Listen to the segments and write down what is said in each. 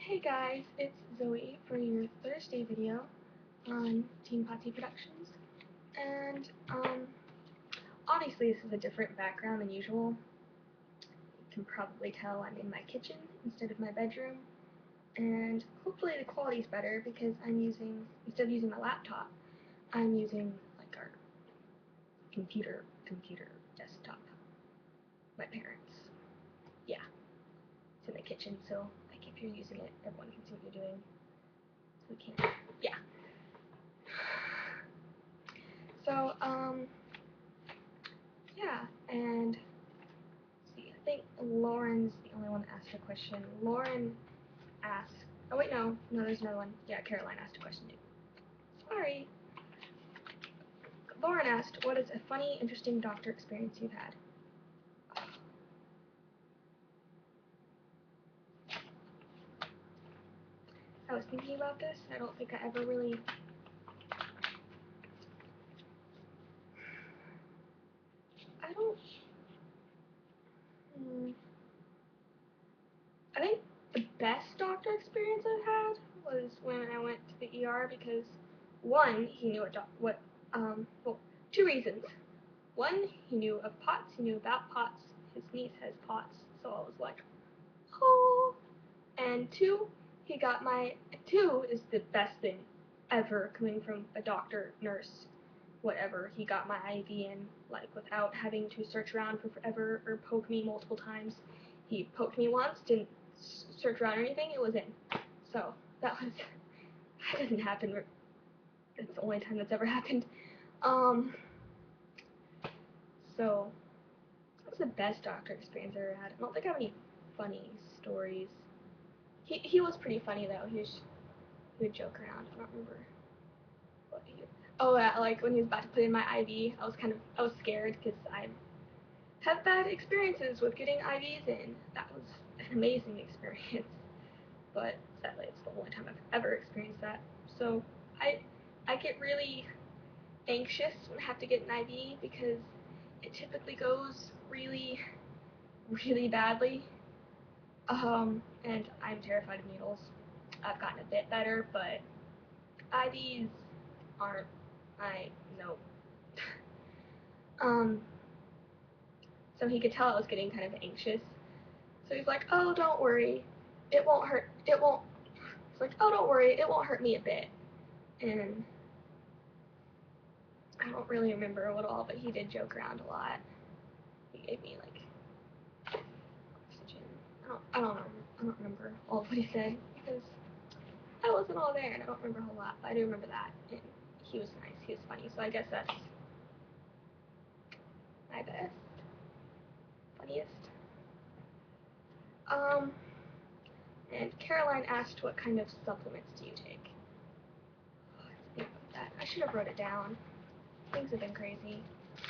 Hey guys, it's Zoe for your Thursday video on Team Patsy Productions. And, obviously this is a different background than usual. You can probably tell I'm in my kitchen instead of my bedroom. And hopefully the quality's better because instead of using my laptop, I'm using like our computer desktop. My parents. Yeah, it's in the kitchen, so like if you're using it, everyone can see what you're doing. So we can't, yeah. So, yeah, and let's see, I think Lauren's the only one that asked a question. Lauren asked, oh wait, no, there's another one. Yeah, Caroline asked a question too. Sorry. Lauren asked, what is a funny, interesting doctor experience you've had? I was thinking about this, I don't think I ever really... I think the best doctor experience I've had was when I went to the ER because, one, he knew well, two reasons. One, he knew of POTS, he knew about POTS, his niece has POTS, so I was like, oh. And two is the best thing ever coming from a doctor, nurse, whatever. He got my IV in, like, without having to search around for forever or poke me multiple times. He poked me once, didn't search around or anything, it was in. So, that doesn't happen, it's the only time that's ever happened. So, that's the best doctor experience I ever had. I don't think I have any funny stories. He was pretty funny though. He would joke around. I don't remember what he. Oh yeah, like when he was about to put in my IV, I was scared because I have bad experiences with getting IVs in. That was an amazing experience, but sadly it's the only time I've ever experienced that. So I get really anxious when I have to get an IV because it typically goes really, really badly. And I'm terrified of needles. I've gotten a bit better, but IVs aren't. I know. um, so he could tell I was getting kind of anxious. So he's like, "Oh, don't worry, it won't hurt. It won't." He's like, "Oh, don't worry, it won't hurt me a bit." And I don't really remember what all, but he did joke around a lot. He gave me like oxygen. I don't remember all of what he said because I wasn't all there and I don't remember a whole lot, but I do remember that. And he was nice, he was funny, so I guess that's my best, funniest. And Caroline asked what kind of supplements do you take? Oh, I have to think about that. I should have wrote it down. Things have been crazy.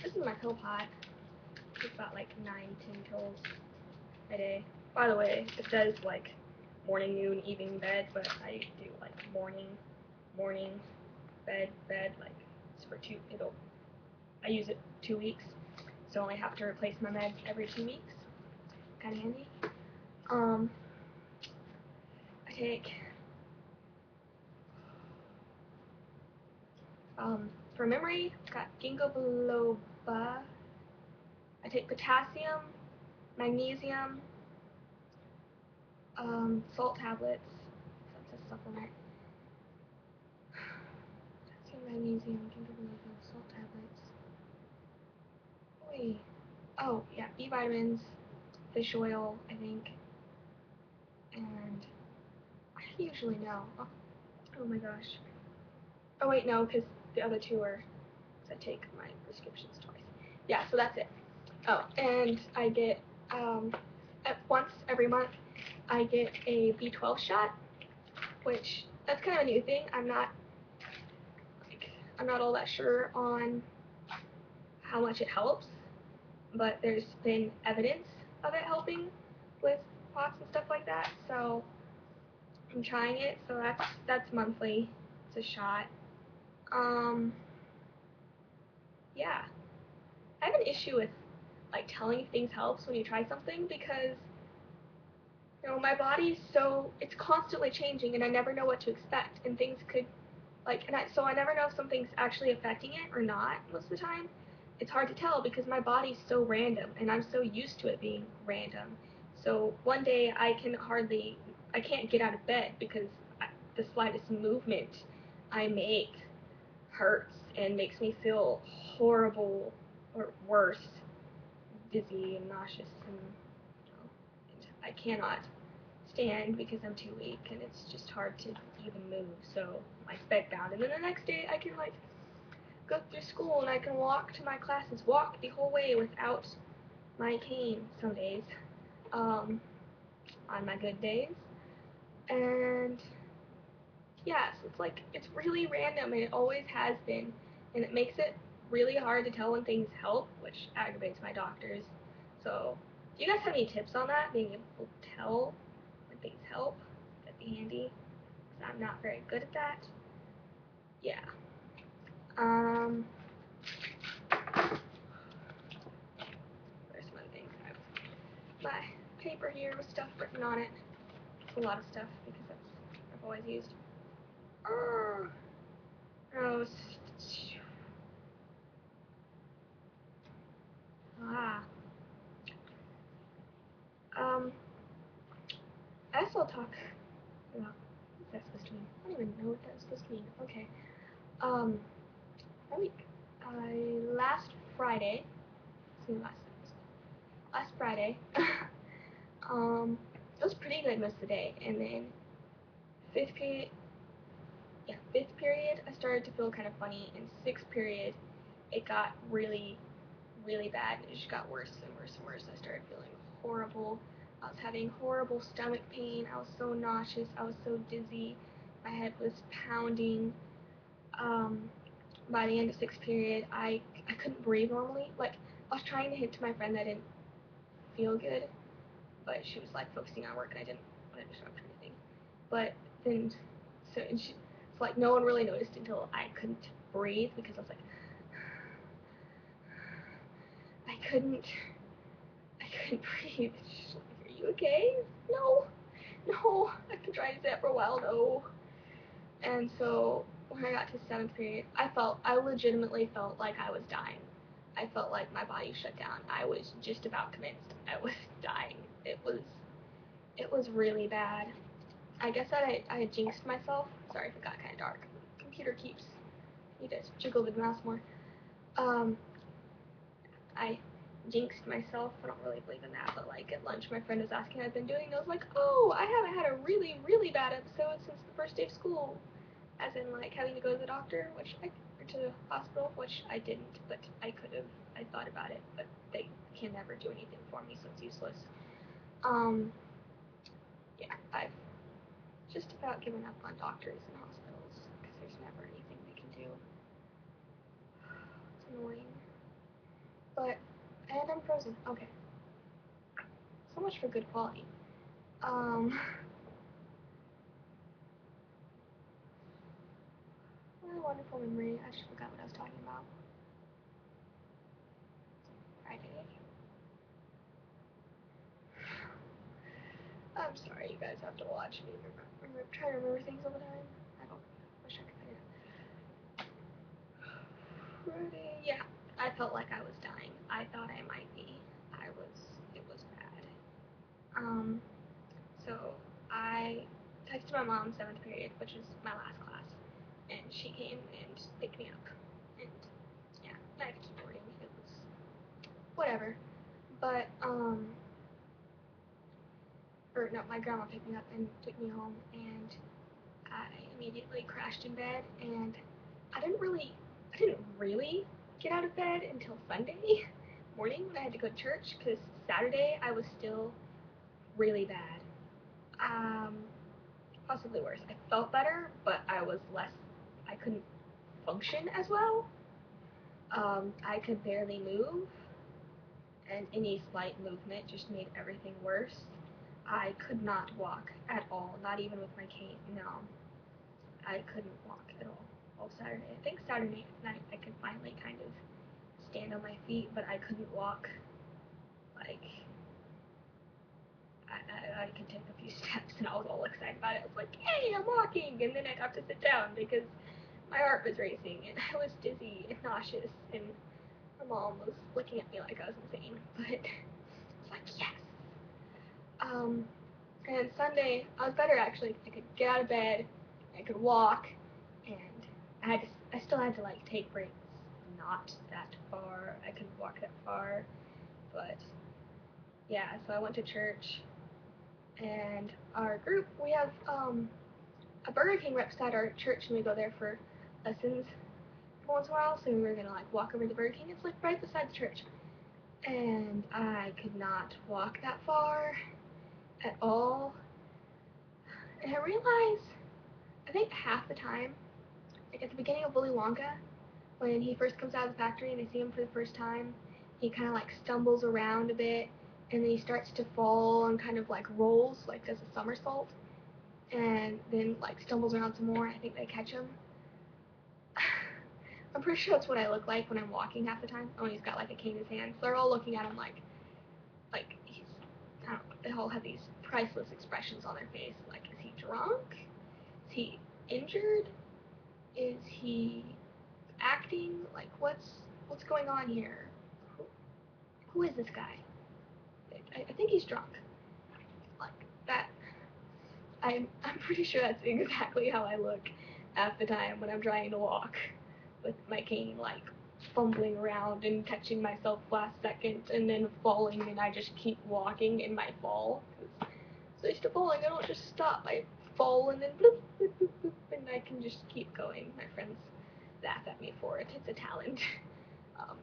This is my pill pot. It's about like 9-10 pills a day. By the way, it says like morning, noon, evening, bed, but I do like morning, bed, like it's for I use it 2 weeks, so I only have to replace my meds every 2 weeks. Kinda handy. I take for memory, I've got ginkgo biloba. I take potassium, magnesium, salt tablets. That's a supplement. Potassium, magnesium, ginkgo biloba, salt tablets. Wait. Oh, yeah, B vitamins, fish oil, I think. And I usually know. Oh my gosh. Oh wait, no, because the other two are, because I take my prescriptions twice. Yeah, so that's it. Oh, and I get, once every month, I get a B12 shot, which, that's kind of a new thing. I'm not all that sure on how much it helps, but there's been evidence of it helping with POTS and stuff like that, so I'm trying it, so that's monthly. It's a shot. Yeah. I have an issue with like telling if things helps when you try something because My body's it's constantly changing, and I never know what to expect, and things could, so I never know if something's actually affecting it or not most of the time. It's hard to tell because my body's so random, and I'm so used to it being random. So one day I can't get out of bed because the slightest movement I make hurts and makes me feel horrible or worse, dizzy and nauseous, and I cannot stand because I'm too weak, and it's just hard to even move. So I'm bedbound, and then the next day I can go through school and I can walk to my classes, walk the whole way without my cane some days, on my good days, and yeah, so it's really random, and it always has been, and it makes it really hard to tell when things help, which aggravates my doctors. So, do you guys have any tips on that? Being able to tell when things help? That'd be handy, because I'm not very good at that. Yeah. Um, there's some other things. I have my paper here with stuff written on it. It's a lot of stuff because I've always used. Oh, ah. Um, I guess I'll talk about what's that supposed to mean? I don't even know what that's supposed to mean. Okay. Um, that week. Last Friday. Last Friday. It was pretty good most of the day, and then fifth period. Yeah, fifth period. I started to feel kind of funny. In sixth period, it got really, really bad. It just got worse and worse and worse. I started feeling horrible. I was having horrible stomach pain. I was so nauseous. I was so dizzy. My head was pounding. Um, by the end of sixth period, I couldn't breathe normally. I was trying to hint to my friend that I didn't feel good, but she was focusing on work, and I didn't want to disrupt her anything. But then, it's no one really noticed until I couldn't breathe because I was I couldn't, I couldn't breathe. She's like, "Are you okay?" No, no. I've been trying to say that for a while. No. And so when I got to seventh period, I legitimately felt like I was dying. I felt like my body shut down. I was just about convinced I was dying. It was really bad. I guess I had jinxed myself. Sorry if it got kind of dark. The computer keeps, you just jiggle the mouse more. I jinxed myself. I don't really believe in that, but at lunch, my friend was asking how I've been doing. I was like, oh, I haven't had a really, really bad episode since the first day of school. As in, having to go to the doctor, or to the hospital, which I didn't, but I could have. I thought about it, but they can never do anything for me, so it's useless. Yeah, I've just about given up on doctors and hospitals, because there's never anything they can do. It's annoying. And I'm frozen. Okay. So much for good quality. What a wonderful memory. I just forgot what I was talking about. Friday. I'm sorry, you guys have to watch me try to remember things all the time. I don't wish I could. Friday. Yeah, I felt like I was dying. I thought I might be. It was bad. So I texted my mom seventh period, which is my last class, and she came and picked me up. And yeah, I had keyboarding. It was whatever. But or no, my grandma picked me up and took me home, and I immediately crashed in bed, and I didn't really get out of bed until Sunday morning when I had to go to church, because Saturday I was still really bad. Possibly worse. I felt better, but I couldn't function as well. I could barely move, and any slight movement just made everything worse. I could not walk at all, not even with my cane. No, I couldn't walk at all Saturday. I think Saturday night I could finally kind of stand on my feet, but I couldn't walk. Like, I could take a few and I was all excited about it. I was like, "Hey, I'm walking!" And then I got to sit down because my heart was racing and I was dizzy and nauseous, and my mom was looking at me like I was insane. But it's like, yes. And Sunday I was better actually. I could get out of bed, I could walk, and I still had to like take breaks. Not that far. I couldn't walk that far, but yeah. So I went to church, and our group we have a Burger King right beside our church, and we go there for lessons once in a while. So we were gonna like walk over to the Burger King. It's like right beside the church, and I could not walk that far at all. And I realized, I think half the time, like at the beginning of Willy Wonka, when he first comes out of the factory and they see him for the first time, he kind of like stumbles around a bit, and then he starts to fall and kind of like rolls, like does a somersault, and then like stumbles around some more. I think they catch him. I'm pretty sure that's what I look like when I'm walking half the time. Oh, and he's got like a cane in his hand. So they're all looking at him like he's, I don't know, they all have these priceless expressions on their face. Like, is he drunk? Is he injured? Is he acting? Like, what's going on here? Who is this guy? I think he's drunk. Like that. I'm pretty sure that's exactly how I look half the time when I'm trying to walk with my cane, like fumbling around and catching myself last second and then falling, and I just keep walking in my fall. So used to falling, I don't just stop. I fall and then bloop, bloop, bloop, bloop, and I can just keep going. My friends laugh at me for it. It's a talent. Um,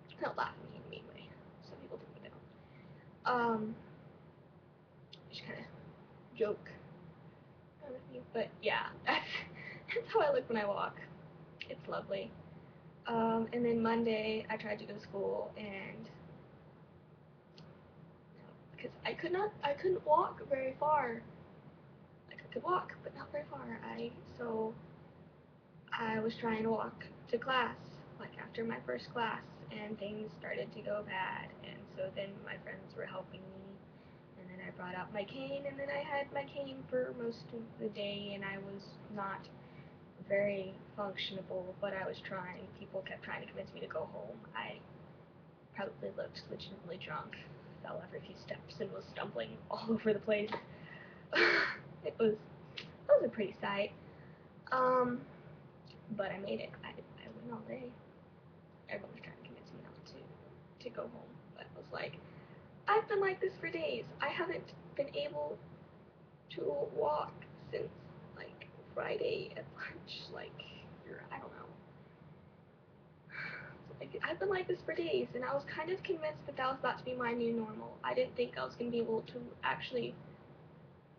they don't laugh at me in a mean way. Some people do, but they don't. Just kind of joke with me. But yeah, that's how I look when I walk. It's lovely. And then Monday I tried to go to school, and because I couldn't walk very far. Like I could walk, but not very far. So I was trying to walk to class, like after my first class, and things started to go bad. And so then my friends were helping me, and then I brought out my cane, and then I had my cane for most of the day, and I was not very functionable, but I was trying. People kept trying to convince me to go home. I probably looked legitimately drunk, fell every few steps, and was stumbling all over the place. It was a pretty sight. But I made it. I went all day. Everyone was trying to convince me not to go home, but I was like, I've been like this for days. I haven't been able to walk since like Friday at lunch. Like, I don't know. I've been like this for days, and I was kind of convinced that that was about to be my new normal. I didn't think I was going to be able to actually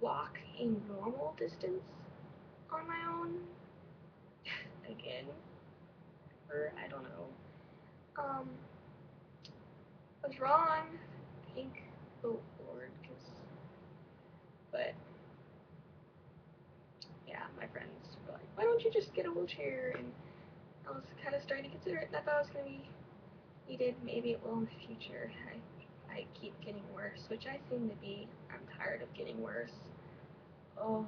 walk a normal distance on my own again, or I don't know. I was wrong. Thank the Lord, but yeah, my friends were like, why don't you just get a wheelchair? And I was kind of starting to consider it, and I thought it was going to be needed. Maybe it will in the future. I keep getting worse, which I seem to be. I'm tired of getting worse. Oh,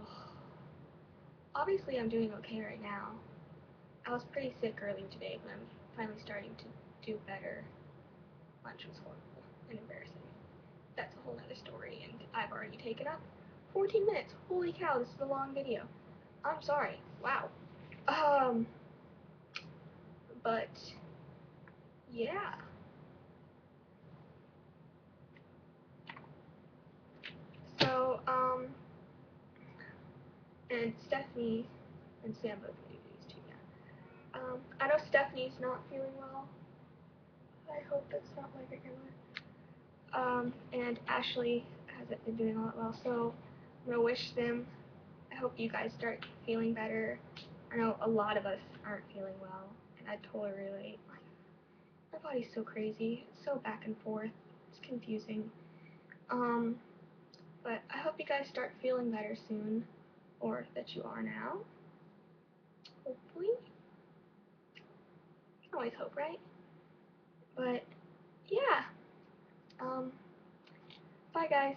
obviously I'm doing okay right now. I was pretty sick earlier today, but I'm finally starting to do better. Lunch was horrible and embarrassing. That's a whole other story, and I've already taken up 14 minutes. Holy cow, this is a long video. I'm sorry. Wow. But yeah. So, and Stephanie and Sam both do these too, yeah. I know Stephanie's not feeling well. I hope that's not like regular. And Ashley hasn't been doing all that well, so I'm gonna wish them. I hope you guys start feeling better. I know a lot of us aren't feeling well, and I totally relate. Like, my body's so crazy. It's so back and forth. It's confusing. But I hope you guys start feeling better soon, or that you are now. Hopefully. You can always hope, right? But yeah. Bye guys.